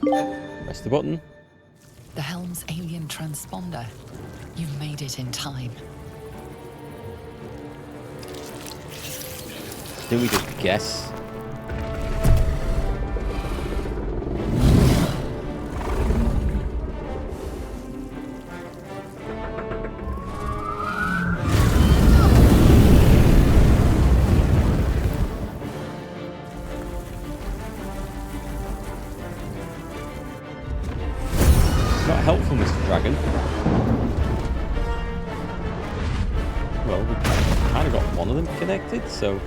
Press the button. The helm's alien transponder. You made it in time. Do we just guess? Not helpful, Mr. Dragon. Well, we kind of got one of them connected, so...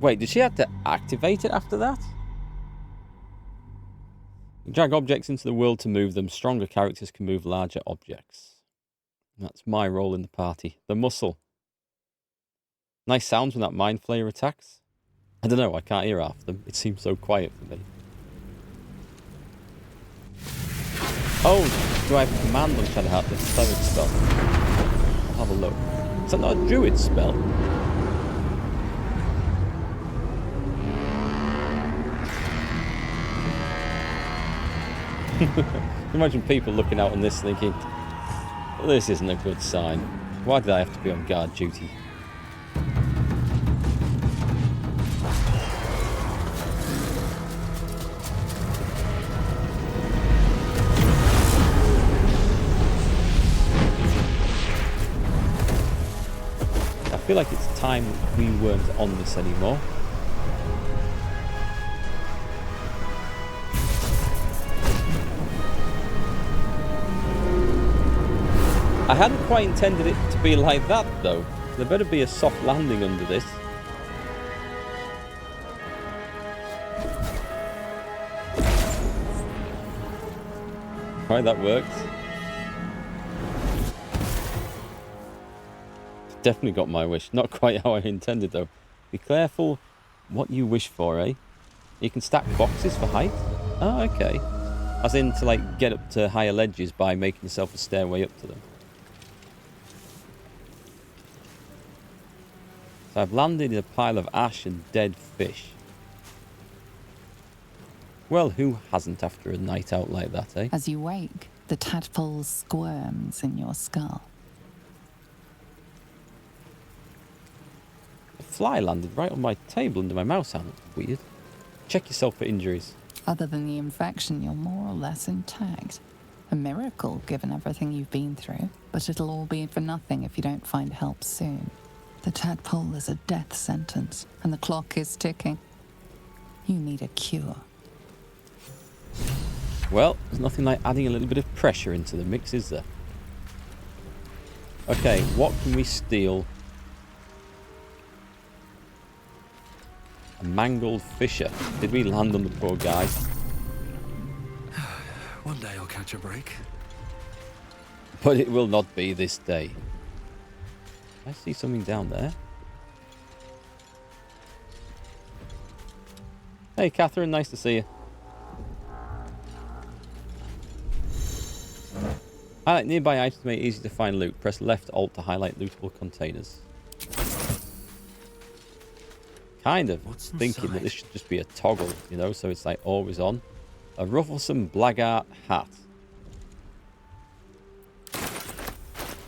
Wait, did she have to activate it after that? You drag objects into the world to move them. Stronger characters can move larger objects. That's my role in the party. The muscle. Nice sounds when that mind flayer attacks. I don't know, I can't hear half of them. It seems so quiet for me. Oh, do I have a command on Shadow Heart? This cleric spell. I'll have a look. Is that not a druid spell? Imagine people looking out on this thinking, well, this isn't a good sign. Why did I have to be on guard duty? I feel like it's time we weren't on this anymore. I hadn't quite intended it to be like that, though. There better be a soft landing under this. Right, that worked. Definitely got my wish. Not quite how I intended, though. Be careful what you wish for, eh? You can stack boxes for height? Oh, okay. As in to, like, get up to higher ledges by making yourself a stairway up to them. So I've landed in a pile of ash and dead fish. Well, who hasn't after a night out like that, eh? As you wake, the tadpole squirms in your skull. A fly landed right on my table under my mouse hand. Weird. Check yourself for injuries. Other than the infection, you're more or less intact. A miracle, given everything you've been through. But it'll all be for nothing if you don't find help soon. The tadpole is a death sentence, and the clock is ticking. You need a cure. Well, there's nothing like adding a little bit of pressure into the mix, is there? Okay, what can we steal? A mangled fisher. Did we land on the poor guy? One day I'll catch a break. But it will not be this day. I see something down there. Hey, Catherine, nice to see you. Highlight nearby items to make it easy to find loot. Press left alt to highlight lootable containers. Kind of thinking that this should just be a toggle, you know, so it's like always on. A rufflesome blackguard hat.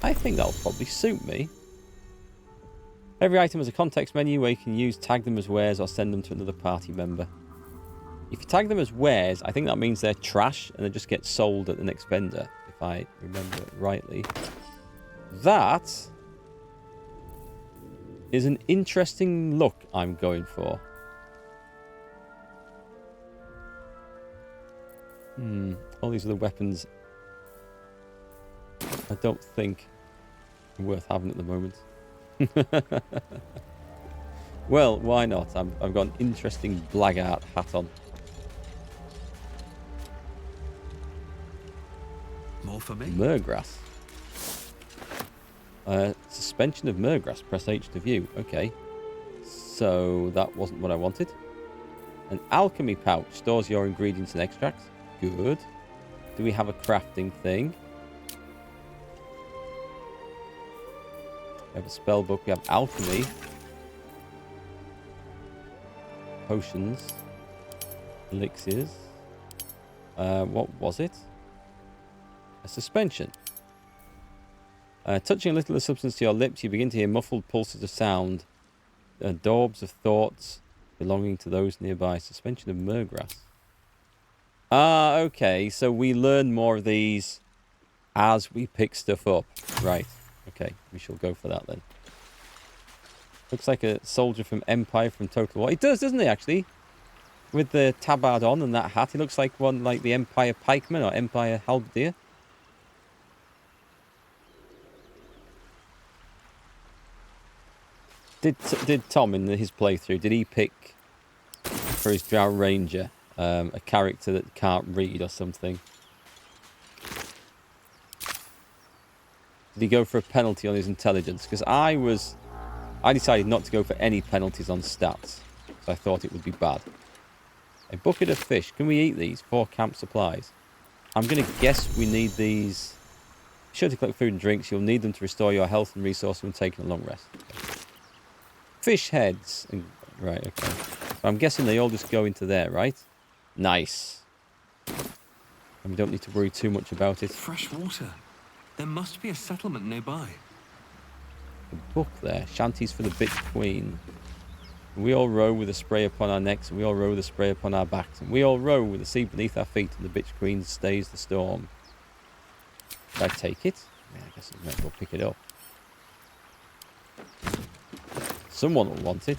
I think that'll probably suit me. Every item has a context menu where you can tag them as wares or send them to another party member. If you tag them as wares, I think that means they're trash and they just get sold at the next vendor, if I remember rightly. That is an interesting look I'm going for. All these other weapons I don't think are worth having at the moment. Well, why not? I've got an interesting blackguard hat on. More for me? Murgrass. Suspension of Markgfl. Press H to view. Okay. So that wasn't what I wanted. An alchemy pouch. Stores your ingredients and extracts. Good. Do we have a crafting thing? We have a spell book. We have alchemy. Potions. Elixirs. What was it? A suspension. Touching a little of the substance to your lips, you begin to hear muffled pulses of sound. Daubs of thoughts belonging to those nearby. Suspension of Markgfl. Ah, okay. So we learn more of these as we pick stuff up. Right. Okay. We shall go for that then. Looks like a soldier from Empire from Total War. It does, doesn't it, actually? With the tabard on and that hat. He looks like one like the Empire pikeman or Empire halberdier. Did Tom in his playthrough, did he pick for his Drow Ranger a character that can't read or something? Did he go for a penalty on his intelligence? Because I decided not to go for any penalties on stats. So I thought it would be bad. A bucket of fish. Can we eat these? 4 camp supplies. I'm going to guess we need these. Be sure to collect food and drinks. You'll need them to restore your health and resources when taking a long rest. Okay. Fish heads. Right, okay. So I'm guessing they all just go into there, right? Nice. And we don't need to worry too much about it. Fresh water. There must be a settlement nearby. The book there. Shanties for the Bitch Queen. We all row with a spray upon our necks, and we all row with a spray upon our backs, and we all row with the sea beneath our feet, and the Bitch Queen stays the storm. Did I take it? Yeah, I guess I might as well pick it up. Someone will want it.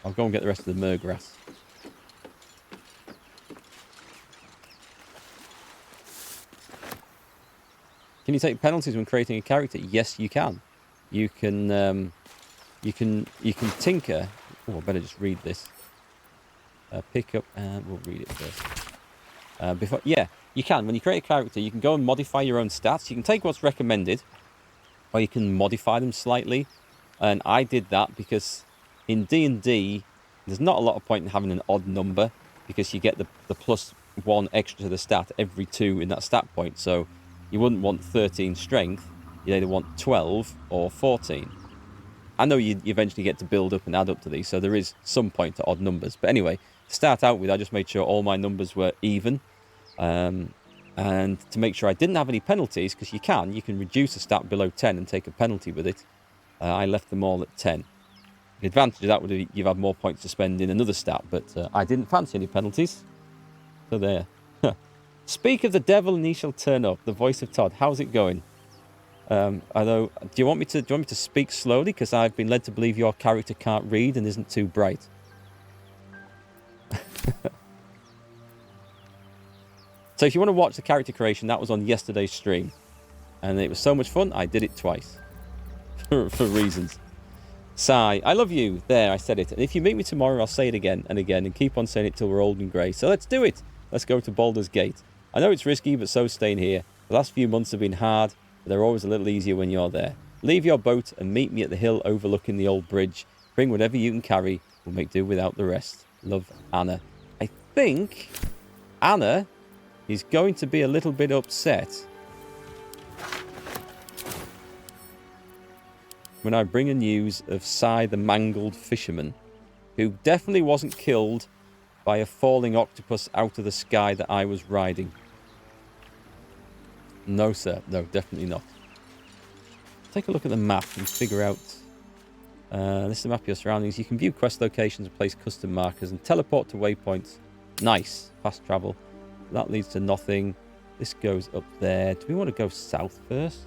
I'll go and get the rest of the Markgfl. Can you take penalties when creating a character? Yes, you can. You can tinker. Oh, I better just read this. Pick up and we'll read it first. Yeah, you can. When you create a character, you can go and modify your own stats. You can take what's recommended, or you can modify them slightly. And I did that because in D&D, there's not a lot of point in having an odd number because you get the +1 extra to the stat every 2 in that stat point. So you wouldn't want 13 strength. You'd either want 12 or 14. I know you eventually get to build up and add up to these, so there is some point to odd numbers. But anyway, to start out with, I just made sure all my numbers were even. And to make sure I didn't have any penalties, because you can reduce a stat below 10 and take a penalty with it. I left them all at 10. The advantage of that would be you've had more points to spend in another stat, but I didn't fancy any penalties. So there. Speak of the devil and he shall turn up. The voice of Todd. How's it going? Although, do you want me to speak slowly? Because I've been led to believe your character can't read and isn't too bright. So if you want to watch the character creation, that was on yesterday's stream. And it was so much fun, I did it twice. for reasons. Sigh. I love you. There, I said it. And if you meet me tomorrow, I'll say it again and again and keep on saying it till we're old and grey. So let's do it. Let's go to Baldur's Gate. I know it's risky, but so's staying here. The last few months have been hard, but they're always a little easier when you're there. Leave your boat and meet me at the hill overlooking the old bridge. Bring whatever you can carry. We'll make do without the rest. Love, Anna. I think Anna is going to be a little bit upset when I bring her news of Sai the mangled fisherman, who definitely wasn't killed by a falling octopus out of the sky that I was riding. No, sir. No, definitely not. Take a look at the map and figure out... this is the map of your surroundings. You can view quest locations and place custom markers and teleport to waypoints. Nice. Fast travel. That leads to nothing. This goes up there. Do we want to go south first?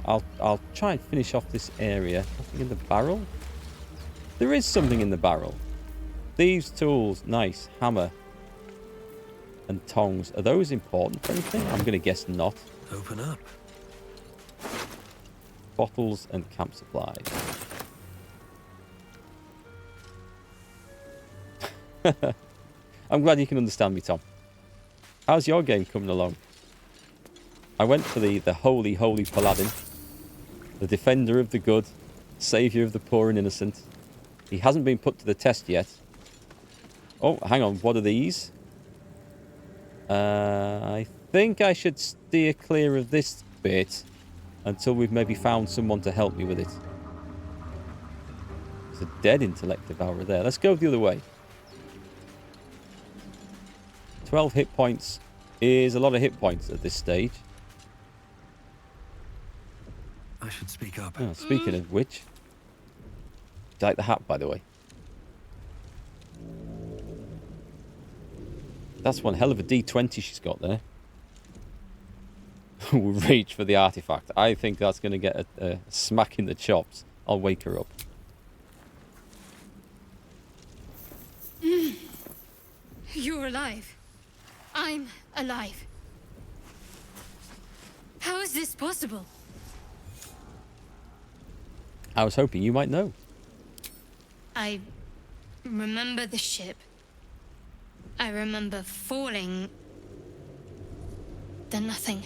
I'll try and finish off this area. Nothing in the barrel? There is something in the barrel. Thieves' tools. Nice. Hammer. And tongs. Are those important for anything? I'm going to guess not. Open up. Bottles and camp supplies. I'm glad you can understand me, Tom. How's your game coming along? I went for the holy, holy Paladin. The defender of the good. Saviour of the poor and innocent. He hasn't been put to the test yet. Oh, hang on. What are these? I think I should steer clear of this bit until we've maybe found someone to help me with it. There's a dead intellect devourer there. Let's go the other way. 12 hit points is a lot of hit points at this stage. I should speak up. Oh, speaking of which, do you like the hat, by the way? That's one hell of a D20 she's got there. We'll reach for the artifact. I think that's going to get a smack in the chops. I'll wake her up. You're alive. I'm alive. How is this possible? I was hoping you might know. I remember the ship. I remember falling. Then nothing.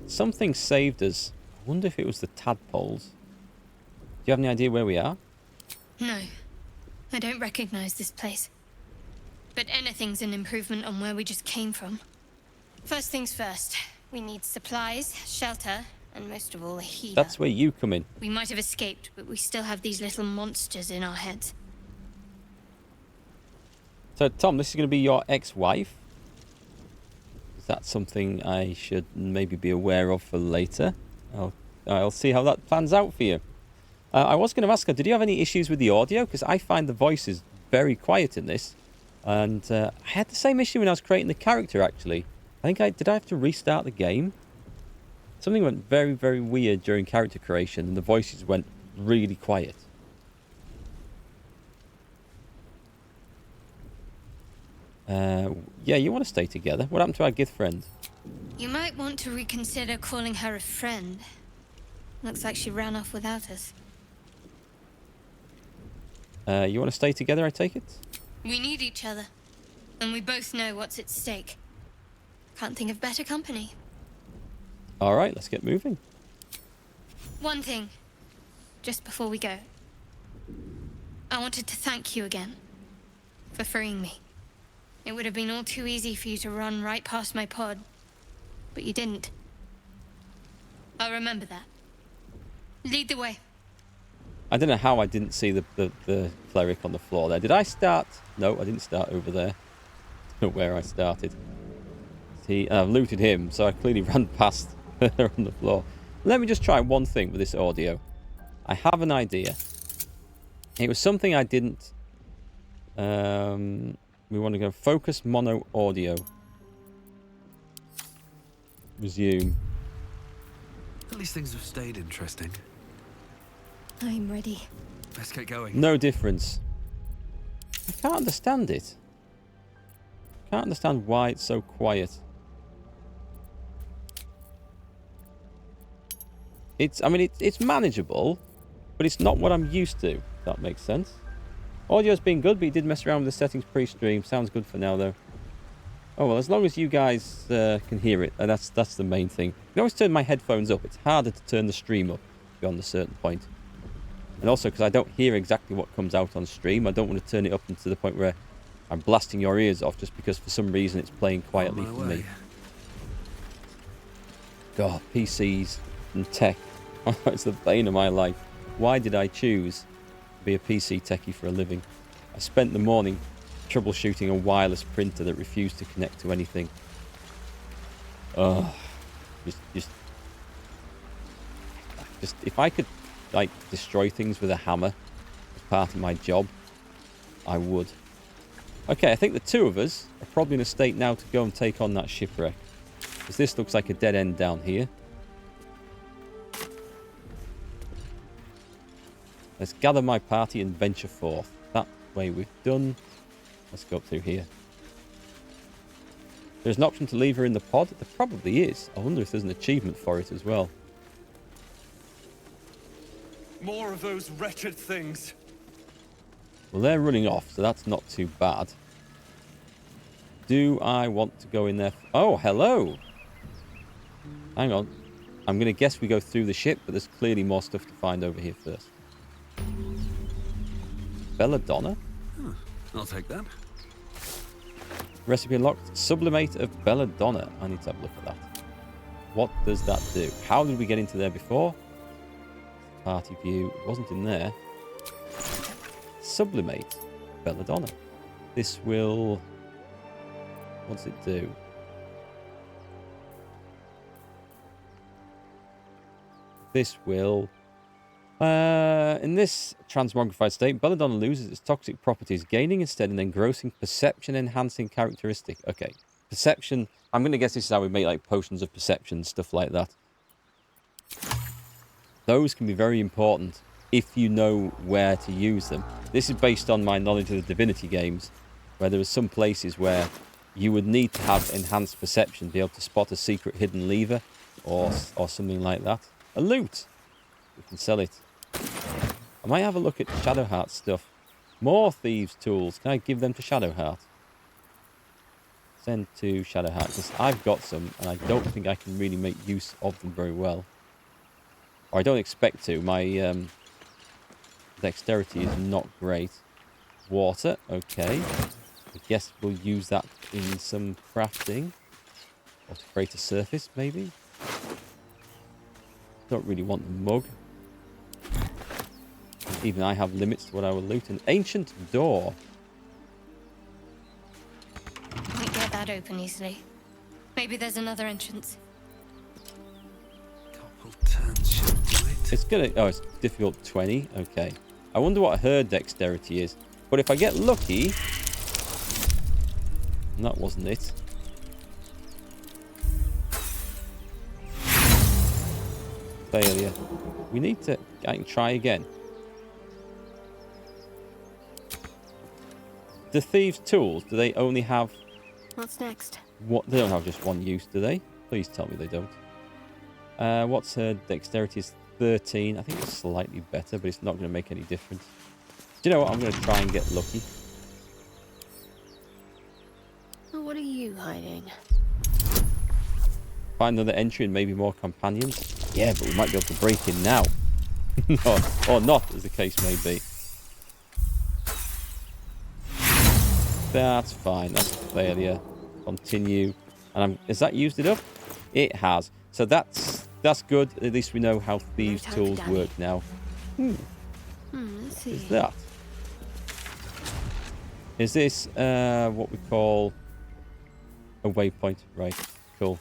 Something saved us. I wonder if it was the tadpoles. Do you have any idea where we are? No, I don't recognize this place. But anything's an improvement on where we just came from. First things first, we need supplies, shelter, and most of all, a healer. That's where you come in. We might have escaped, but we still have these little monsters in our heads. So, Tom, this is going to be your ex-wife. Is that something I should maybe be aware of for later? I'll see how that plans out for you. I was going to ask her, did you have any issues with the audio? Because I find the voices very quiet in this. And I had the same issue when I was creating the character, actually. Did I have to restart the game? Something went very, very weird during character creation, and the voices went really quiet. Yeah, you want to stay together. What happened to our gift friend? You might want to reconsider calling her a friend. Looks like she ran off without us. You want to stay together, I take it? We need each other, and we both know what's at stake. Can't think of better company. All right, let's get moving. One thing, just before we go. I wanted to thank you again for freeing me. It would have been all too easy for you to run right past my pod, but you didn't. I'll remember that. Lead the way. I don't know how I didn't see the cleric on the floor there. Did I start? No, I didn't start over there. I don't know where I started. I've looted him, so I clearly ran past her on the floor. Let me just try one thing with this audio. I have an idea. It was something I didn't... we want to go focus mono audio. Resume. At least things have stayed interesting. I'm ready. Let's get going. No difference. I can't understand it. Can't understand why it's so quiet. It's manageable, but it's not what I'm used to, if that makes sense. Audio's been good, but you did mess around with the settings pre-stream. Sounds good for now, though. Oh, well, as long as you guys can hear it, that's the main thing. I can always turn my headphones up. It's harder to turn the stream up beyond a certain point. And also, because I don't hear exactly what comes out on stream, I don't want to turn it up to the point where I'm blasting your ears off just because for some reason it's playing quietly for me. God, PCs and tech. It's the bane of my life. Why did I choose to be a PC techie for a living? I spent the morning troubleshooting a wireless printer that refused to connect to anything. Just if I could like destroy things with a hammer as part of my job, I would. Okay, I think the two of us are probably in a state now to go and take on that shipwreck, because this looks like a dead end down here. Let's gather my party and venture forth. That way we've done. Let's go up through here. There's an option to leave her in the pod. There probably is. I wonder if there's an achievement for it as well. More of those wretched things. Well, they're running off, so that's not too bad. Do I want to go in there? Oh, hello. Hang on. I'm going to guess we go through the ship, but there's clearly more stuff to find over here first. Belladonna? Huh. I'll take that. Recipe unlocked. Sublimate of Belladonna. I need to have a look at that. What does that do? How did we get into there before? Party view. It wasn't in there. Sublimate Belladonna. This will... What's it do? This will... in this transmogrified state, Belladonna loses its toxic properties, gaining instead an engrossing perception-enhancing characteristic. Okay. Perception... I'm going to guess this is how we make like potions of perception, stuff like that. Those can be very important if you know where to use them. This is based on my knowledge of the Divinity games, where there are some places where you would need to have enhanced perception to be able to spot a secret hidden lever or something like that. A loot. We can sell it. I might have a look at Shadowheart stuff. More thieves' tools. Can I give them to Shadowheart? Send to Shadowheart, because I've got some, and I don't think I can really make use of them very well. Or I don't expect to. My dexterity is not great. Water, okay. I guess we'll use that in some crafting. Or to create a surface, maybe. Don't really want the mug. Even I have limits to what I will loot. An ancient door. Can't get that open easily. Maybe there's another entrance. Couple turns should do it. It's gonna... Oh, it's difficult 20. Okay. I wonder what her dexterity is. But if I get lucky... And that wasn't it. Failure. We need to... I can try again. The thieves' tools, do they only have... What's next? What? They don't have just one use, do they? Please tell me they don't. What's her dexterity? Is 13. I think it's slightly better, but it's not going to make any difference. Do you know what? I'm going to try and get lucky. What are you hiding? Find another entry and maybe more companions. Yeah, but we might be able to break in now. Or not, as the case may be. That's fine. That's a failure. Continue. And is that used it up? It has. So that's good. At least we know how thieves' tools work now. Let's see. Is that? Is this what we call a waypoint? Right. Cool.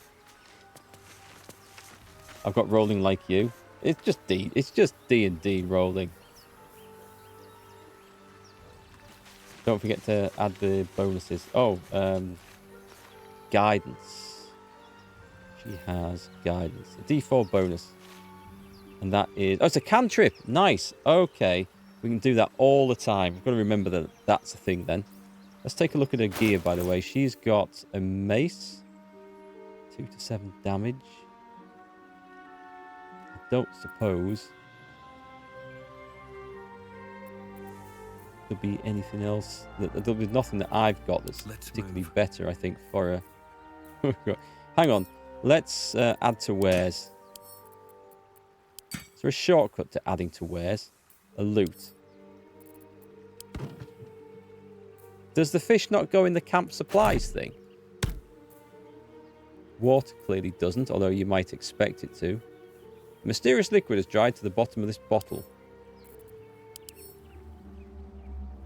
I've got rolling like you. It's just D. It's just D&D rolling. Don't forget to add the bonuses. Oh, guidance. She has guidance. A D4 bonus. And that is... Oh, it's a cantrip. Nice. Okay. We can do that all the time. We've got to remember that that's a thing then. Let's take a look at her gear, by the way. She's got a mace. 2 to 7 damage. I don't suppose there'll be anything else. There'll be nothing that I've got that's particularly better, I think, for her. Hang on. Let's add to wares. Is there a shortcut to adding to wares? A loot. Does the fish not go in the camp supplies thing? Water clearly doesn't, although you might expect it to. Mysterious liquid has dried to the bottom of this bottle.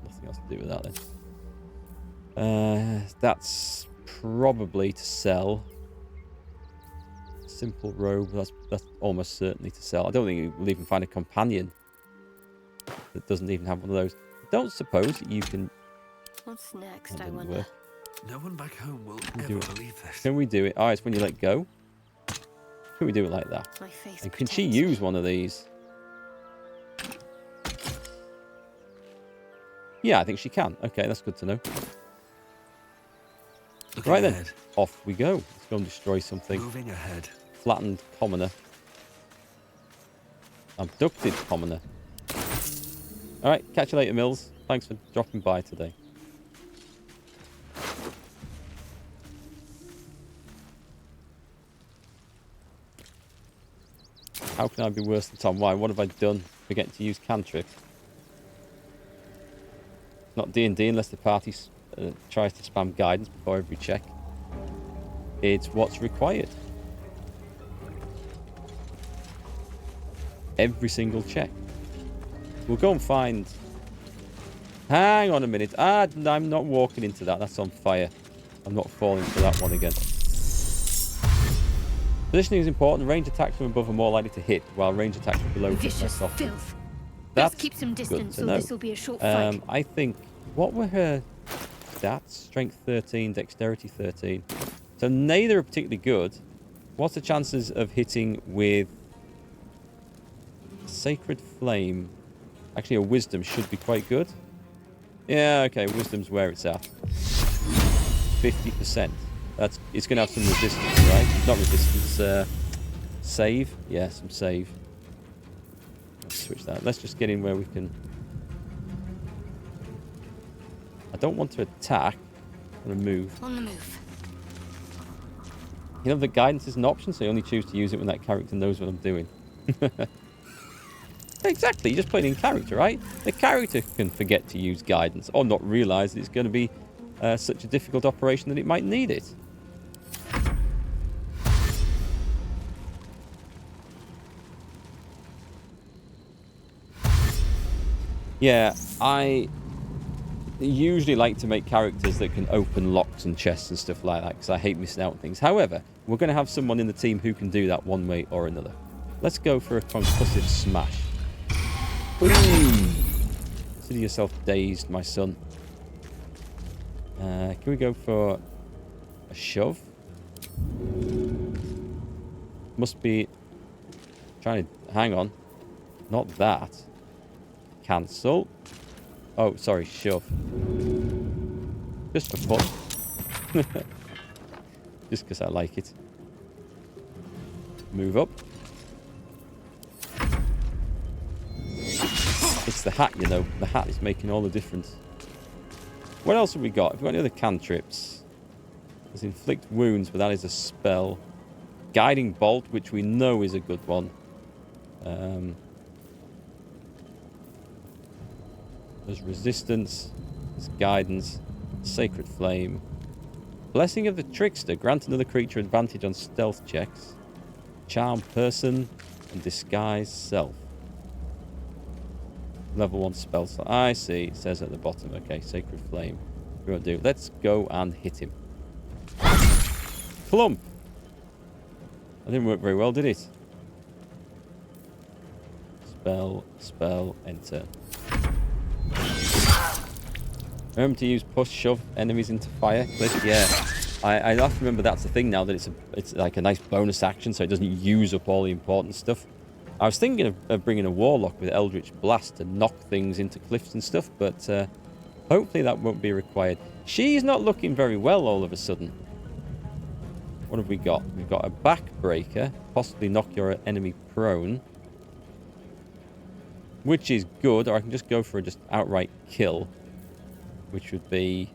Nothing else to do with that then. That's probably to sell. Simple robe, that's almost certainly to sell. I don't think we'll even find a companion that doesn't even have one of those. I don't suppose that you can... What's next, That I didn't wonder? work. No one back home will do ever it. believe this. Can we do it? Oh, it's when you let go. Can we do it like that? My face And can she protects use me. one of these? Yeah, I think she can. Okay, that's good to know. Looking Right then, ahead. off we go. Let's go and destroy something. Moving ahead. Flattened commoner. Abducted commoner. Alright, catch you later, Mills. Thanks for dropping by today. How can I be worse than Tom? Why? What have I done? Forgetting to use cantrip. Not D&D unless the party tries to spam guidance before every check. It's what's required. Every single check. We'll go and find... Hang on a minute. I'm not walking into that. That's on fire. I'm not falling for that one again. Positioning is important. Range attacks from above are more likely to hit, while range attacks from below hit less often. Filth. That's Let's keep some distance, good to or know. this will be a short fight. I think... What were her stats? Strength 13, dexterity 13. So neither are particularly good. What's the chances of hitting with Sacred Flame? Actually, a wisdom should be quite good. Yeah, okay, wisdom's where it's at. 50%. It's going to have some resistance, right? Not resistance, save. Yeah, some save. Let's switch that. Let's just get in where we can... I don't want to attack. I'm going to move. On the move. You know, the guidance is an option, so you only choose to use it when that character knows what I'm doing. Exactly, you just played in character, right? The character can forget to use guidance or not realise that it's going to be such a difficult operation that it might need it. Yeah, I usually like to make characters that can open locks and chests and stuff like that because I hate missing out on things. However, we're going to have someone in the team who can do that one way or another. Let's go for a concussive smash. Consider yourself dazed, my son. Can we go for a shove? Must be trying to... Hang on. Not that. Cancel. Oh, sorry, shove. Just for fun. Just because I like it. Move up. It's the hat, you know. The hat is making all the difference. What else have we got? Have we got any other cantrips? There's inflict wounds, but that is a spell. Guiding bolt, which we know is a good one. There's resistance. There's guidance. Sacred flame. Blessing of the trickster. Grant another creature advantage on stealth checks. Charm person and disguise self. Level 1 spell slot. I see. It says at the bottom. Okay, Sacred Flame. We won't do. Let's go and hit him. Clump. That didn't work very well, did it? Spell, enter. Remember to use push, shove enemies into fire. Click, yeah. I have to remember that's the thing now, that it's like a nice bonus action, so it doesn't use up all the important stuff. I was thinking of bringing a Warlock with Eldritch Blast to knock things into cliffs and stuff, but hopefully that won't be required. She's not looking very well all of a sudden. What have we got? We've got a Backbreaker, possibly knock your enemy prone, which is good, or I can just go for a just outright kill, which would be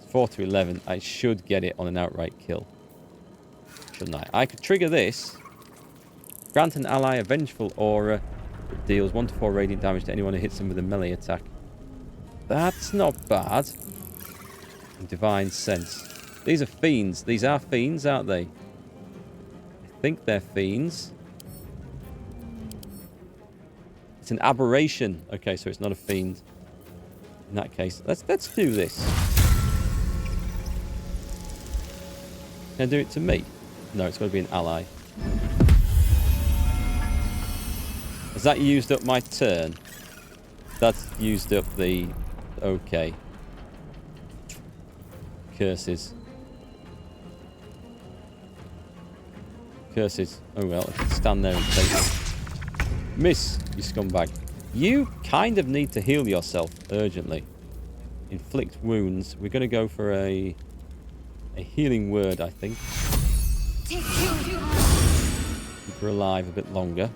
4 to 11. I should get it on an outright kill, shouldn't I? I could trigger this. Grant an ally a vengeful aura that deals 1 to 4 radiant damage to anyone who hits them with a melee attack. That's not bad. And divine sense. These are fiends. These are fiends, aren't they? I think they're fiends. It's an aberration. Okay, so it's not a fiend. In that case, let's do this. Can I do it to me? No, it's got to be an ally. Has that used up my turn? That's used up the... Okay. Curses. Curses. Oh well, I can stand there and take it. Miss, you scumbag. You kind of need to heal yourself urgently. Inflict wounds. We're going to go for a healing word, I think. Keep her alive a bit longer.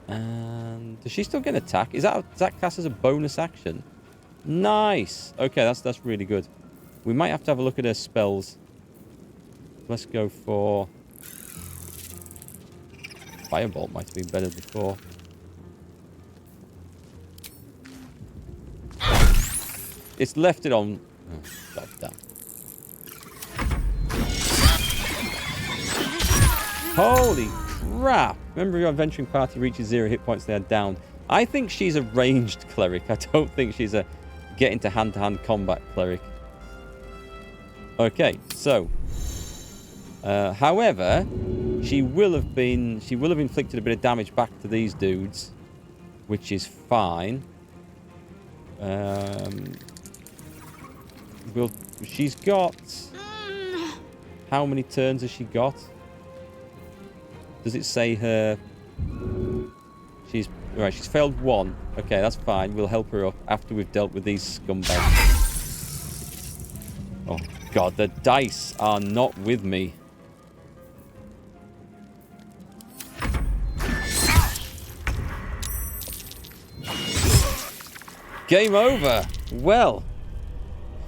And does she still get an attack? Is that class as a bonus action? Nice. Okay, that's really good. We might have to have a look at her spells. Let's go for Firebolt might have been better before. It's left it on... Oh, God damn. Holy crap! Remember, your adventuring party reaches 0 hit points, they are down. I think she's a ranged cleric. I don't think she's a get into hand-to-hand combat cleric. Okay, so... however, she will have inflicted a bit of damage back to these dudes, which is fine. She's got... How many turns has she got? Does it say her... She's failed 1. Okay, that's fine. We'll help her up after we've dealt with these scumbags. Oh, God, the dice are not with me. Game over. Well,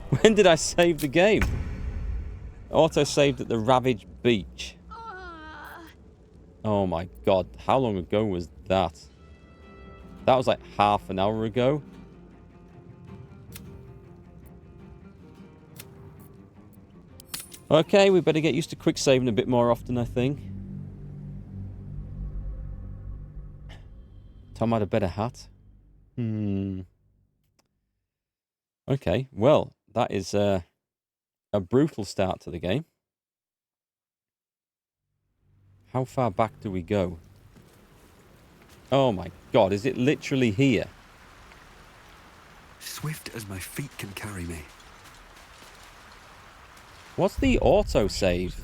when did I save the game? Auto-saved at the Ravaged Beach. Oh my God, how long ago was that? That was like half an hour ago. Okay, we better get used to quick saving a bit more often, I think. Tom had a better hat. Okay, well, that is a brutal start to the game. How far back do we go? Oh my God, is it literally here? Swift as my feet can carry me. What's the autosave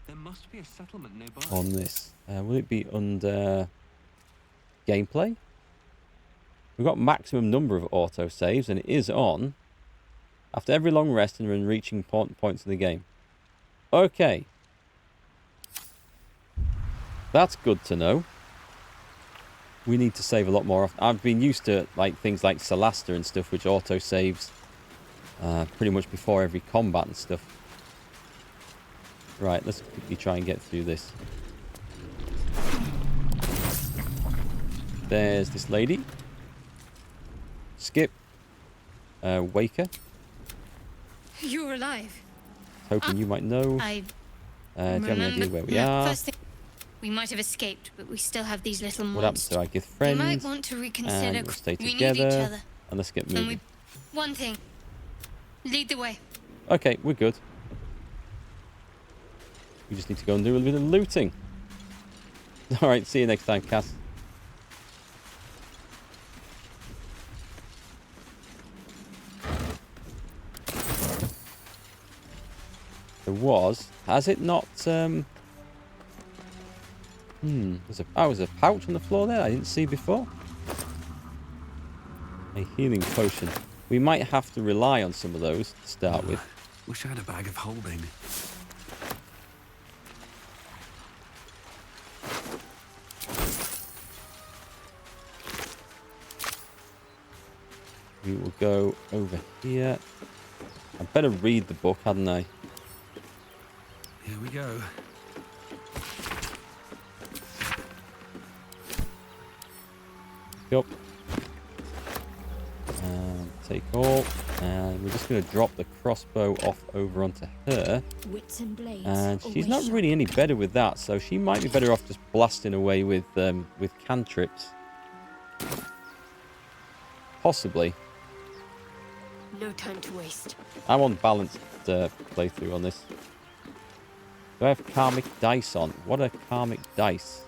There must be a settlement nearby. on this? Will it be under gameplay? We've got maximum number of autosaves, and it is on after every long rest and when reaching important points in the game. Okay. That's good to know. We need to save a lot more often. I've been used to like things like Solasta and stuff, which autosaves pretty much before every combat and stuff. Right, let's quickly try and get through this. There's this lady. Skip. Waker. You're alive. Hoping you might know. Do you have any idea where we are? First thing, we might have escaped, but we still have these little What happens monsters. to our gift We friends? might want to reconsider. And we'll stay We need each together. other. And let's get And moving. one thing. Lead the way. Okay, we're good. We just need to go and do a little bit of looting. Alright, see you next time, Cass. There was... Has it not... There's there's a pouch on the floor there I didn't see before. A healing potion. We might have to rely on some of those to start with. Wish I had a bag of holding. We will go over here. I'd better read the book, hadn't I? Here we go. Up. And take all. And we're just going to drop the crossbow off over onto her. Wits and blades. And she's always not sharp. really any better with that, so she might be better off just blasting away with cantrips. Possibly. No time to waste. I'm on balanced playthrough on this. Do I have karmic dice on? What are karmic dice?